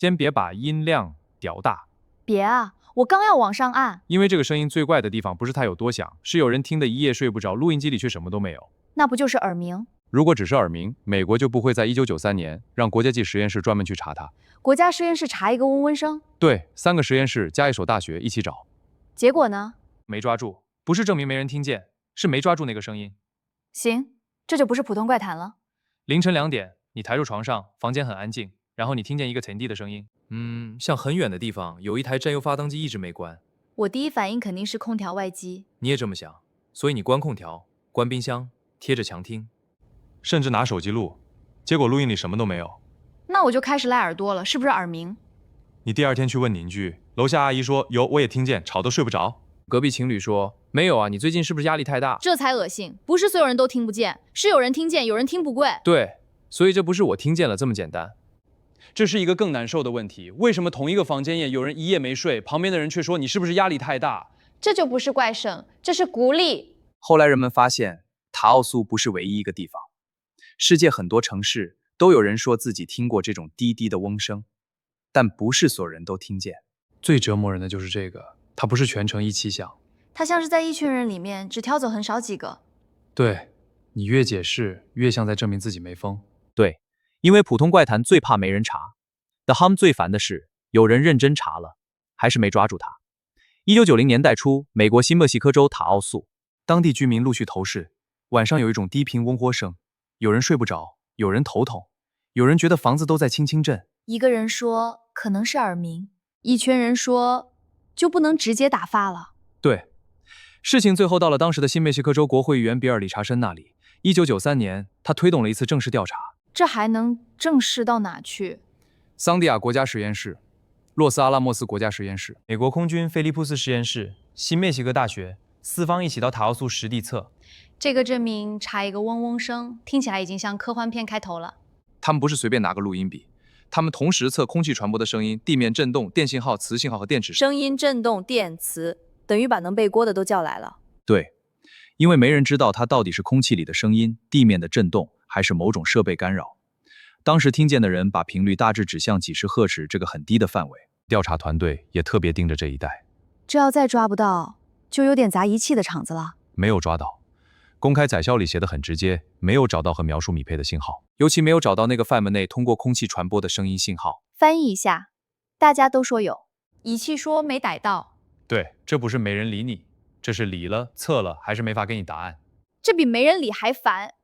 先别把音量调大，别啊，我刚要往上按。因为这个声音最怪的地方不是它有多响，是有人听得一夜睡不着，录音机里却什么都没有。那不就是耳鸣？如果只是耳鸣，美国就不会在1993年让国家级实验室专门去查它。国家实验室查一个嗡嗡声，对，3个实验室加一所大学一起找，结果呢？没抓住，不是证明没人听见，是没抓住那个声音。行，这就不是普通怪谈了。凌晨2点，你抬入床上，房间很安静，然后你听见一个沉低的声音，像很远的地方有一台燃油发动机一直没关。我第一反应肯定是空调外机。你也这么想，所以你关空调，关冰箱，贴着墙听，甚至拿手机录，结果录音里什么都没有。那我就开始赖耳朵了，是不是耳鸣？你第2天去问邻居，楼下阿姨说有，我也听见，吵得睡不着。隔壁情侣说没有啊，你最近是不是压力太大？这才恶心，不是所有人都听不见，是有人听见，有人听不贵。对，所以这不是我听见了这么简单。这是一个更难受的问题，为什么同一个房间里有人一夜没睡，旁边的人却说你是不是压力太大？这就不是怪声，这是孤立。后来人们发现，塔奥苏不是唯一一个地方，世界很多城市都有人说自己听过这种低低的嗡声，但不是所有人都听见。最折磨人的就是这个，它不是全程一起响。它像是在一群人里面只挑走很少几个。对，你越解释，越像在证明自己没疯。对，因为普通怪谈最怕没人查 ，The Hum 最烦的是有人认真查了，还是没抓住他。1990年代初，美国新墨西哥州塔奥苏，当地居民陆续投诉，晚上有一种低频嗡豁声，有人睡不着，有人头痛，有人觉得房子都在轻轻震。一个人说可能是耳鸣，一群人说就不能直接打发了。对，事情最后到了当时的新墨西哥州国会议员比尔·理查森那里。1993年，他推动了一次正式调查。这还能正式到哪去？桑迪亚国家实验室、洛斯阿拉莫斯国家实验室、美国空军菲利普斯实验室、新墨西哥大学，4方一起到塔奥苏实地测。这个证明查一个嗡嗡声，听起来已经像科幻片开头了。他们不是随便拿个录音笔，他们同时测空气传播的声音、地面震动、电信号、磁信号和电池声音、震动、电磁，等于把能背锅的都叫来了。对，因为没人知道它到底是空气里的声音、地面的震动，还是某种设备干扰。当时听见的人把频率大致指向几十赫兹这个很低的范围。调查团队也特别盯着这一带。这要再抓不到，就有点砸仪器的场子了。没有抓到。公开载销里写得很直接，没有找到和描述匹配的信号，尤其没有找到那个范围内通过空气传播的声音信号。翻译一下，大家都说有，仪器说没逮到。对，这不是没人理你，这是理了、测了，还是没法给你答案。这比没人理还烦。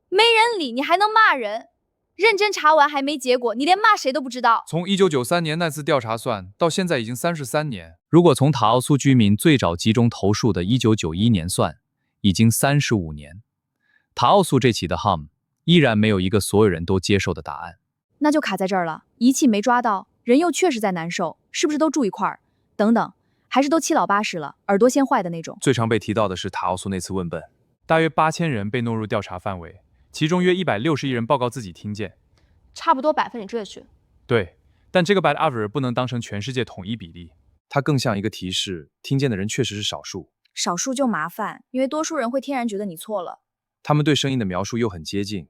没人理你还能骂人，认真查完还没结果，你连骂谁都不知道。从1993年那次调查算，到现在已经33年。如果从塔奥苏居民最早集中投诉的1991年算，已经35年。塔奥苏这起的 Hum 依然没有一个所有人都接受的答案。那就卡在这儿了。仪器没抓到，人又确实在难受，是不是都住一块儿？等等，还是都七老八十了，耳朵先坏的那种。最常被提到的是塔奥苏那次问笨，大约8000人被纳入调查范围，其中约161人报告自己听见，差不多70%。对，但这个 bad average 不能当成全世界统一比例，它更像一个提示，听见的人确实是少数。少数就麻烦，因为多数人会天然觉得你错了。他们对声音的描述又很接近，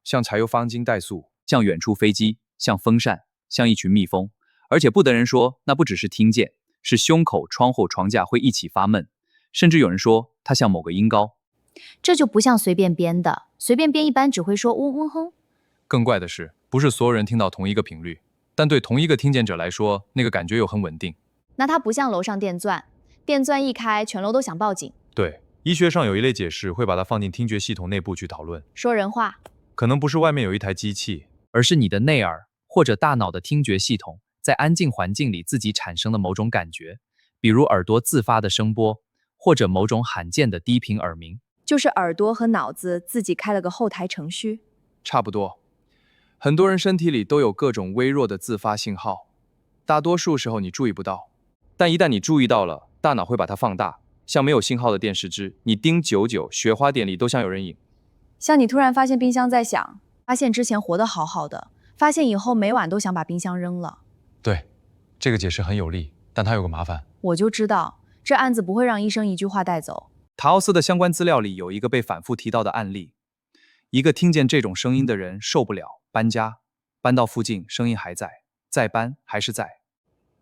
像柴油方巾怠速，像远处飞机，像风扇，像一群蜜蜂。而且不得人说，那不只是听见，是胸口、窗户、床架会一起发闷，甚至有人说它像某个音高。这就不像随便编的，随便编一般只会说嗡嗡哼。更怪的是，不是所有人听到同一个频率，但对同一个听见者来说，那个感觉又很稳定。那它不像楼上电钻，电钻一开，全楼都想报警。对，医学上有一类解释会把它放进听觉系统内部去讨论。说人话，可能不是外面有一台机器，而是你的内耳或者大脑的听觉系统在安静环境里自己产生的某种感觉，比如耳朵自发的声波，或者某种罕见的低频耳鸣。就是耳朵和脑子自己开了个后台程序。差不多。很多人身体里都有各种微弱的自发信号，大多数时候你注意不到，但一旦你注意到了，大脑会把它放大，像没有信号的电视机，你盯久久，雪花点里都像有人影。像你突然发现冰箱在响，发现之前活得好好的，发现以后每晚都想把冰箱扔了。对，这个解释很有力，但它有个麻烦。我就知道，这案子不会让医生一句话带走。塔奥斯的相关资料里有一个被反复提到的案例，一个听见这种声音的人受不了，搬家，搬到附近，声音还在，在搬还是在？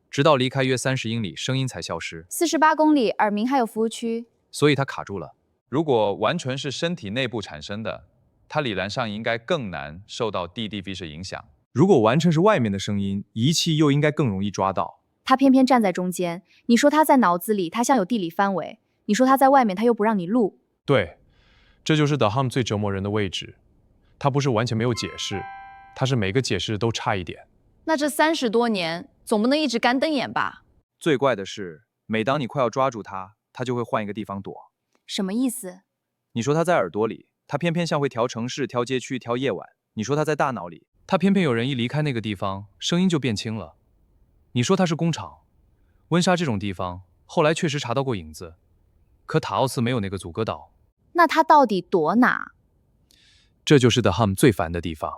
直到离开约30英里，声音才消失， 48公里，耳鸣还有服务区。所以它卡住了。如果完全是身体内部产生的，它理论上应该更难受到 DDV 的影响。如果完全是外面的声音，仪器又应该更容易抓到。他偏偏站在中间，你说他在脑子里，他像有地理范围；你说他在外面，他又不让你录。对，这就是 The Hum 最折磨人的位置。它不是完全没有解释，它是每个解释都差一点。那这30多年，总不能一直干瞪眼吧？最怪的是，每当你快要抓住它，它就会换一个地方躲。什么意思？你说它在耳朵里，它偏偏像会调城市、调街区、调夜晚。你说它在大脑里，它偏偏有人一离开那个地方，声音就变轻了。你说它是工厂，温莎这种地方，后来确实查到过影子，可塔奥斯没有那个阻隔岛。那他到底躲哪？这就是 The Hum 最烦的地方，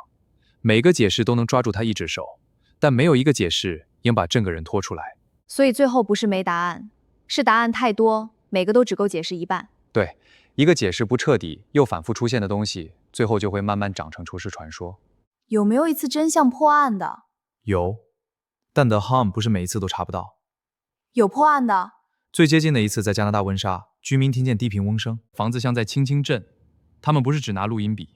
每个解释都能抓住他一只手，但没有一个解释能把整个人拖出来。所以最后不是没答案，是答案太多，每个都只够解释一半。对，一个解释不彻底又反复出现的东西，最后就会慢慢长成都市传说。有没有一次真相破案的？有，但 The Hum 不是每一次都查不到。有破案的？最接近的一次在加拿大温莎，居民听见低频嗡声，房子像在轻轻震。他们不是只拿录音笔，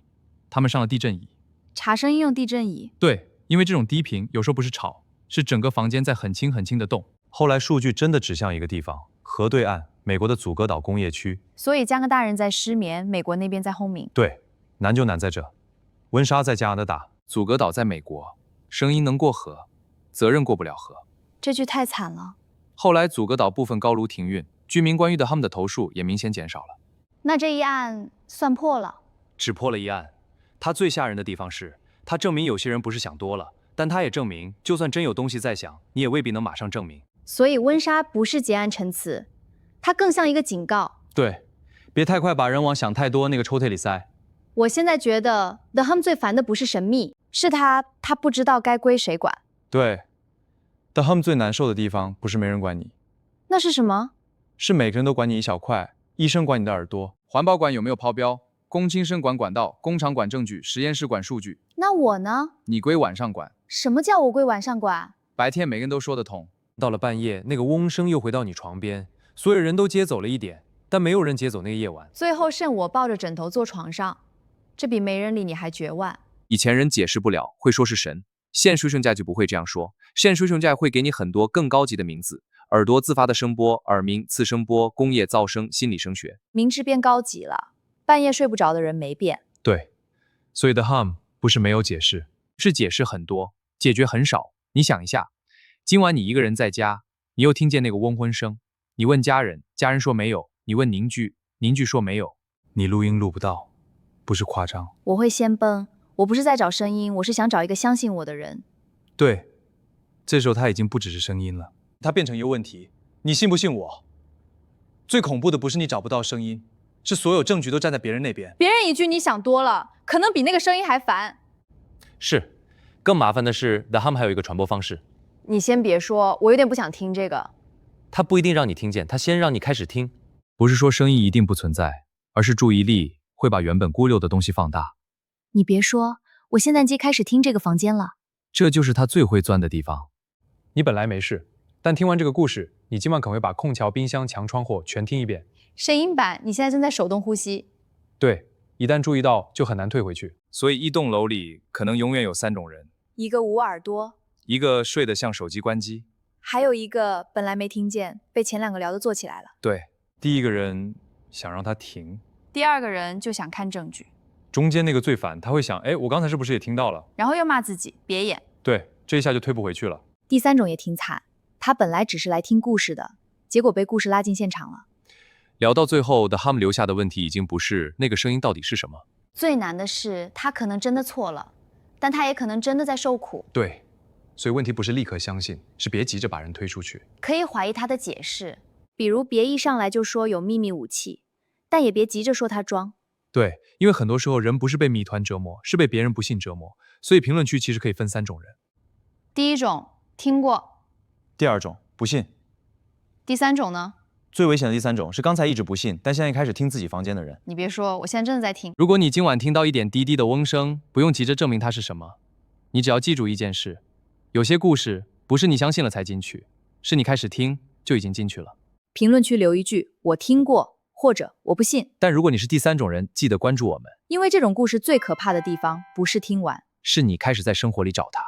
他们上了地震仪。查声音用地震仪？对，因为这种低频有时候不是吵，是整个房间在很轻很轻的动。后来数据真的指向一个地方，河对岸，美国的阻隔岛工业区。所以加拿大人在失眠，美国那边在轰鸣。对，难就难在这，温莎在加拿大，阻隔岛在美国，声音能过河，责任过不了河。这句太惨了。后来阻隔岛部分高炉停运，居民关于 The Hum 的投诉也明显减少了。那这一案算破了。只破了一案。他最吓人的地方是，他证明有些人不是想多了，但他也证明，就算真有东西在想，你也未必能马上证明。所以温莎不是结案陈词，它更像一个警告。对，别太快把人往想太多那个抽屉里塞。我现在觉得 The Hum 最烦的不是神秘，是他不知道该归谁管。对，The Hum 最难受的地方不是没人管你，那是什么？是每个人都管你一小块，医生管你的耳朵，环保管有没有抛标，工轻声管管道，工厂管证据，实验室管数据。那我呢？你归晚上管。什么叫我归晚上管？白天每个人都说得通。到了半夜，那个嗡声又回到你床边，所有人都接走了一点，但没有人接走那个夜晚。最后剩我抱着枕头坐床上，这比没人理你还绝望。以前人解释不了，会说是神。现水家就不会这样说，现水家会给你很多更高级的名字，耳朵自发的声波、耳鸣、次声波、工业噪声、心理声学。名字变高级了，半夜睡不着的人没变。对，所以 The Hum 不是没有解释，是解释很多，解决很少。你想一下，今晚你一个人在家，你又听见那个嗡昏声，你问家人，家人说没有；你问邻居，邻居说没有。你录音录不到，不是夸张。我会先崩，我不是在找声音，我是想找一个相信我的人。对，这时候他已经不只是声音了，他变成一个问题。你信不信我？最恐怖的不是你找不到声音，是所有证据都站在别人那边。别人一句你想多了，可能比那个声音还烦。是，更麻烦的是 The Hum 还有一个传播方式，你先别说，我有点不想听这个。他不一定让你听见，他先让你开始听。不是说声音一定不存在，而是注意力会把原本孤陋的东西放大。你别说，我现在机开始听这个房间了。这就是他最会钻的地方。你本来没事，但听完这个故事，你今晚可能会把空调、冰箱、墙、窗户全听一遍。声音版，你现在正在手动呼吸。对，一旦注意到，就很难退回去。所以一栋楼里可能永远有3种人：一个捂耳朵，一个睡得像手机关机，还有一个本来没听见，被前2个聊得坐起来了。对，第一个人想让他停，第2个人就想看证据，中间那个最烦，他会想，哎，我刚才是不是也听到了？然后又骂自己别演。对，这一下就推不回去了。第3种也挺惨，他本来只是来听故事的，结果被故事拉进现场了。聊到最后，The Hum 留下的问题已经不是那个声音到底是什么，最难的是他可能真的错了，但他也可能真的在受苦。对，所以问题不是立刻相信，是别急着把人推出去。可以怀疑他的解释，比如别一上来就说有秘密武器，但也别急着说他装。对，因为很多时候人不是被谜团折磨，是被别人不信折磨。所以评论区其实可以分3种人。第1种听过，第2种不信，第3种呢？最危险的第3种是刚才一直不信，但现在开始听自己房间的人。你别说，我现在真的在听。如果你今晚听到一点滴滴的嗡声，不用急着证明它是什么，你只要记住一件事：有些故事不是你相信了才进去，是你开始听就已经进去了。评论区留一句“我听过”或者“我不信但如果你是第三种人，记得关注我们，”，因为这种故事最可怕的地方不是听完，是你开始在生活里找它。